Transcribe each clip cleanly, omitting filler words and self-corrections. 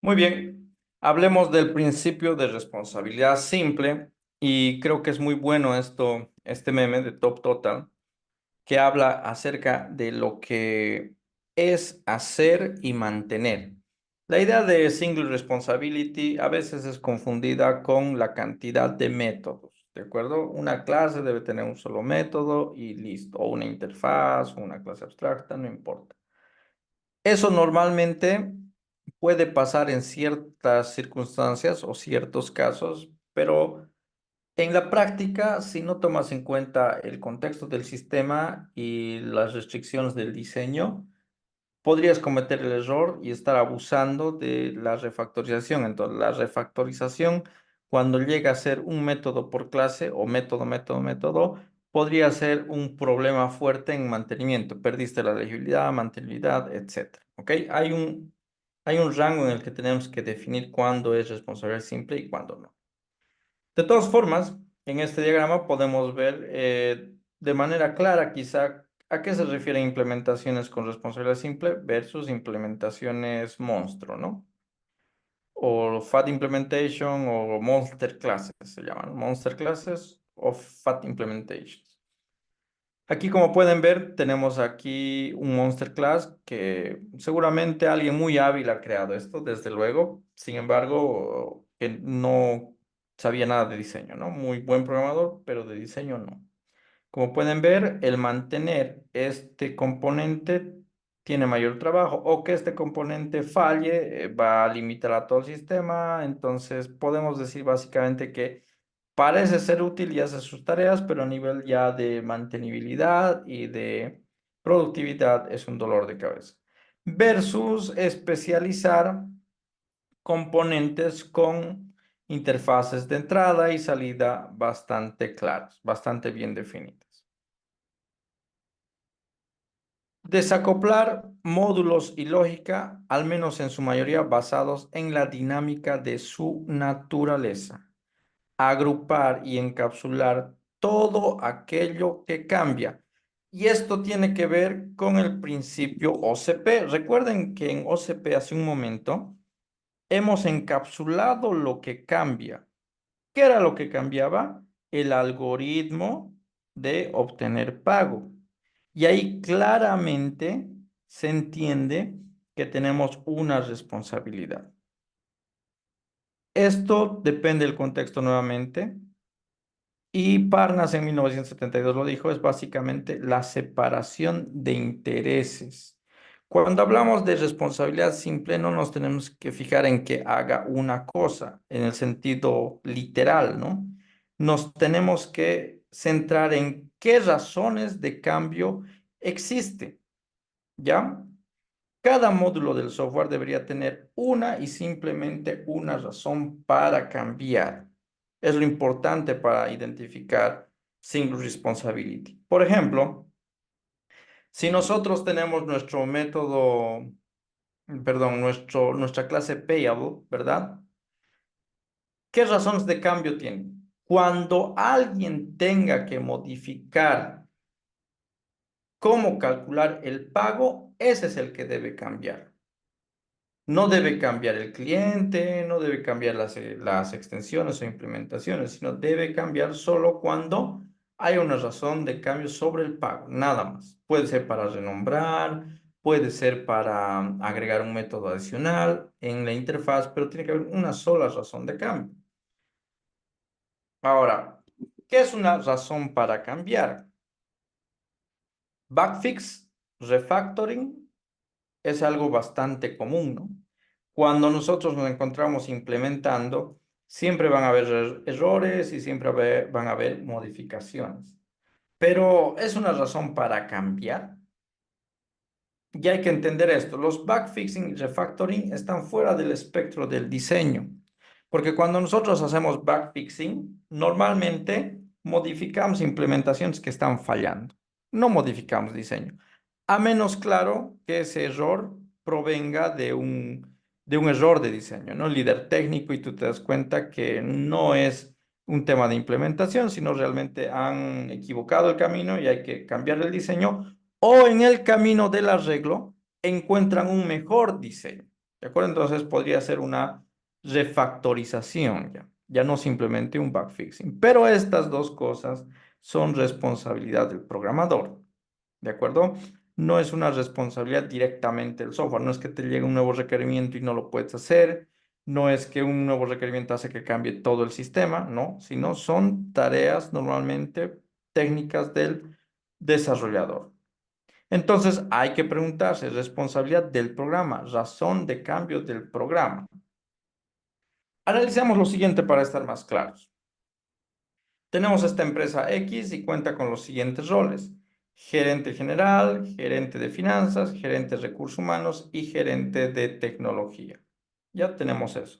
Muy bien, hablemos del principio de responsabilidad simple y creo que es muy bueno este meme de Top Total que habla acerca de lo que es hacer y mantener. La idea de single responsibility a veces es confundida con la cantidad de métodos, ¿de acuerdo? Una clase debe tener un solo método y listo, o una interfaz, o una clase abstracta, no importa. Eso normalmente puede pasar en ciertas circunstancias o ciertos casos, pero en la práctica, si no tomas en cuenta el contexto del sistema y las restricciones del diseño, podrías cometer el error y estar abusando de la refactorización. Entonces, la refactorización, cuando llega a ser un método por clase o método, podría ser un problema fuerte en mantenimiento. Perdiste la legibilidad, mantenibilidad, etcétera. ¿Ok? Hay un rango en el que tenemos que definir cuándo es responsabilidad simple y cuándo no. De todas formas, en este diagrama podemos ver de manera clara quizá a qué se refieren implementaciones con responsabilidad simple versus implementaciones monstruo, ¿no? O Fat Implementation o Monster Classes se llaman, Monster Classes o Fat Implementations. Aquí, como pueden ver, tenemos aquí un Monster Class que seguramente alguien muy hábil ha creado esto, desde luego. Sin embargo, que no sabía nada de diseño, ¿no? Muy buen programador, pero de diseño no. Como pueden ver, el mantener este componente tiene mayor trabajo o que este componente falle va a limitar a todo el sistema. Entonces, podemos decir básicamente que parece ser útil y hace sus tareas, pero a nivel ya de mantenibilidad y de productividad es un dolor de cabeza. Versus especializar componentes con interfaces de entrada y salida bastante claras, bastante bien definidas. Desacoplar módulos y lógica, al menos en su mayoría basados en la dinámica de su naturaleza. Agrupar y encapsular todo aquello que cambia. Y esto tiene que ver con el principio OCP. Recuerden que en OCP hace un momento hemos encapsulado lo que cambia. ¿Qué era lo que cambiaba? El algoritmo de obtener pago. Y ahí claramente se entiende que tenemos una responsabilidad. Esto depende del contexto nuevamente. Y Parnas en 1972 lo dijo, es básicamente la separación de intereses. Cuando hablamos de responsabilidad simple, no nos tenemos que fijar en que haga una cosa, en el sentido literal, ¿no? Nos tenemos que centrar en qué razones de cambio existen, ¿ya? Cada módulo del software debería tener una y simplemente una razón para cambiar. Es lo importante para identificar single responsibility. Por ejemplo, si nosotros tenemos nuestro método, perdón, nuestra clase payable, ¿verdad? ¿Qué razones de cambio tiene? Cuando alguien tenga que modificar cómo calcular el pago, ese es el que debe cambiar. No debe cambiar el cliente, no debe cambiar las extensiones o implementaciones, sino debe cambiar solo cuando hay una razón de cambio sobre el pago, nada más. Puede ser para renombrar, puede ser para agregar un método adicional en la interfaz, pero tiene que haber una sola razón de cambio. Ahora, ¿qué es una razón para cambiar? Backfix, refactoring, es algo bastante común, ¿no? Cuando nosotros nos encontramos implementando, siempre van a haber errores y siempre van a haber modificaciones. Pero es una razón para cambiar. Y hay que entender esto. Los backfixing y refactoring están fuera del espectro del diseño. Porque cuando nosotros hacemos backfixing, normalmente modificamos implementaciones que están fallando. No modificamos diseño. A menos, claro, que ese error provenga de un error de diseño, ¿no? Líder técnico y tú te das cuenta que no es un tema de implementación, sino realmente han equivocado el camino y hay que cambiar el diseño o en el camino del arreglo encuentran un mejor diseño. ¿De acuerdo? Entonces podría ser una refactorización ya no simplemente un bug fixing. Pero estas dos cosas son responsabilidad del programador. ¿De acuerdo? No es una responsabilidad directamente del software. No es que te llegue un nuevo requerimiento y no lo puedes hacer. No es que un nuevo requerimiento hace que cambie todo el sistema, no, sino son tareas normalmente técnicas del desarrollador. Entonces hay que preguntarse, responsabilidad del programa, razón de cambio del programa. Analicemos lo siguiente para estar más claros. Tenemos esta empresa X y cuenta con los siguientes roles: gerente general, gerente de finanzas, gerente de recursos humanos y gerente de tecnología. Ya tenemos eso.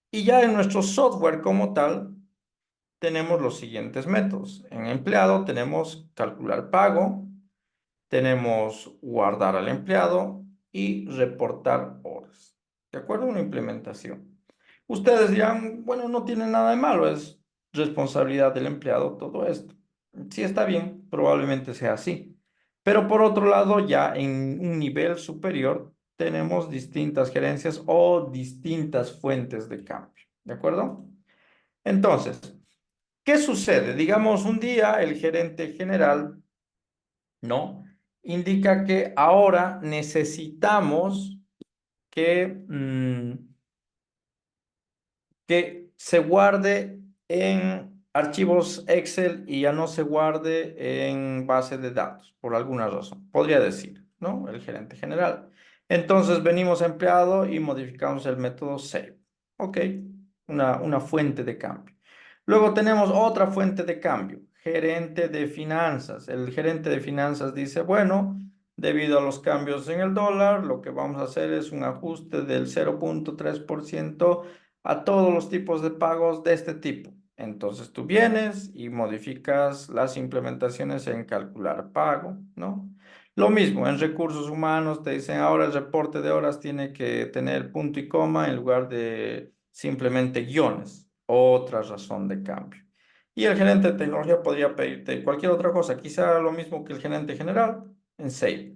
Y ya en nuestro software como tal, tenemos los siguientes métodos. En empleado tenemos calcular pago, tenemos guardar al empleado y reportar horas. ¿De acuerdo? Una implementación. Ustedes dirán, bueno, no tiene nada de malo, es responsabilidad del empleado todo esto. Sí está bien, probablemente sea así. Pero por otro lado, ya en un nivel superior, tenemos distintas gerencias o distintas fuentes de cambio. ¿De acuerdo? Entonces, ¿qué sucede? Digamos, un día el gerente general, ¿no? Indica que ahora necesitamos que, que se guarde en archivos Excel y ya no se guarde en base de datos, por alguna razón. Podría decir, ¿no? El gerente general. Entonces venimos a empleado y modificamos el método save. Ok, una fuente de cambio. Luego tenemos otra fuente de cambio, gerente de finanzas. El gerente de finanzas dice, bueno, debido a los cambios en el dólar, lo que vamos a hacer es un ajuste del 0,3% a todos los tipos de pagos de este tipo. Entonces tú vienes y modificas las implementaciones en calcular pago, ¿no? Lo mismo, en recursos humanos te dicen ahora el reporte de horas tiene que tener punto y coma en lugar de simplemente guiones. Otra razón de cambio. Y el gerente de tecnología podría pedirte cualquier otra cosa, quizá lo mismo que el gerente general en Save.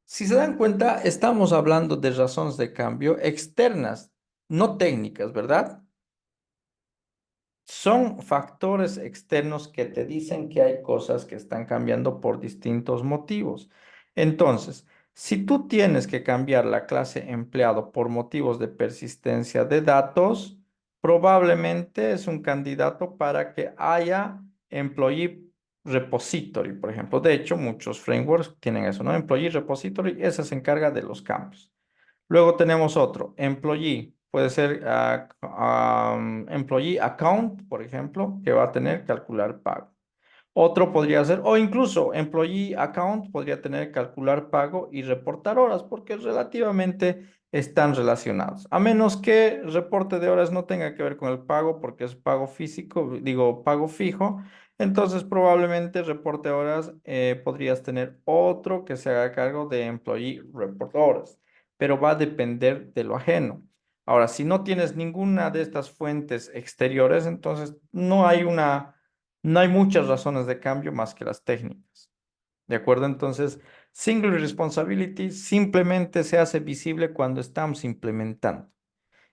Si se dan cuenta, estamos hablando de razones de cambio externas, no técnicas, ¿verdad? Son factores externos que te dicen que hay cosas que están cambiando por distintos motivos. Entonces, si tú tienes que cambiar la clase empleado por motivos de persistencia de datos, probablemente es un candidato para que haya employee repository, por ejemplo. De hecho, muchos frameworks tienen eso, ¿no? Employee repository, ese se encarga de los cambios. Luego tenemos otro, employee. Puede ser employee account, por ejemplo, que va a tener calcular pago. Otro podría ser, o incluso employee account podría tener calcular pago y reportar horas, porque relativamente están relacionados. A menos que reporte de horas no tenga que ver con el pago, porque es pago físico, digo, pago fijo. Entonces, probablemente reporte horas podrías tener otro que se haga cargo de employee report horas, pero va a depender de lo ajeno. Ahora, si no tienes ninguna de estas fuentes exteriores, entonces no hay muchas razones de cambio más que las técnicas. ¿De acuerdo? Entonces, single responsibility simplemente se hace visible cuando estamos implementando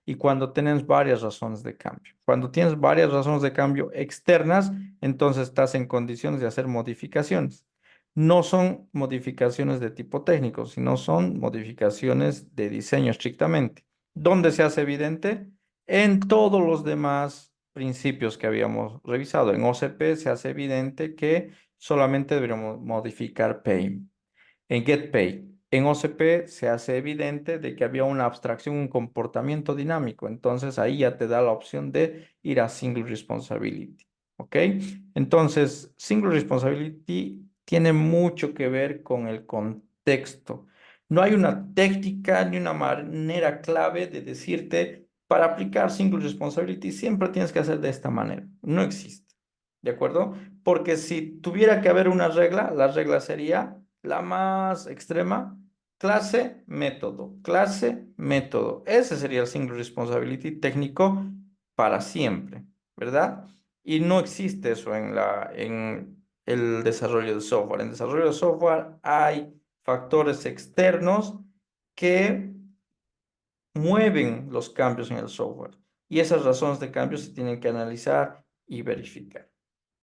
y cuando tenemos varias razones de cambio. Cuando tienes varias razones de cambio externas, entonces estás en condiciones de hacer modificaciones. No son modificaciones de tipo técnico, sino son modificaciones de diseño estrictamente. ¿Dónde se hace evidente? En todos los demás principios que habíamos revisado. En OCP se hace evidente que solamente deberíamos modificar PAIM. En GetPay, en OCP se hace evidente de que había una abstracción, un comportamiento dinámico. Entonces ahí ya te da la opción de ir a Single Responsibility. ¿Ok? Entonces, Single Responsibility tiene mucho que ver con el contexto. No hay una técnica ni una manera clave de decirte, para aplicar Single Responsibility siempre tienes que hacer de esta manera. No existe. ¿De acuerdo? Porque si tuviera que haber una regla, la regla sería la más extrema, clase, método, clase, método. Ese sería el single responsibility técnico para siempre, ¿verdad? Y no existe eso en el desarrollo de software. En desarrollo de software hay factores externos que mueven los cambios en el software. Y esas razones de cambio se tienen que analizar y verificar.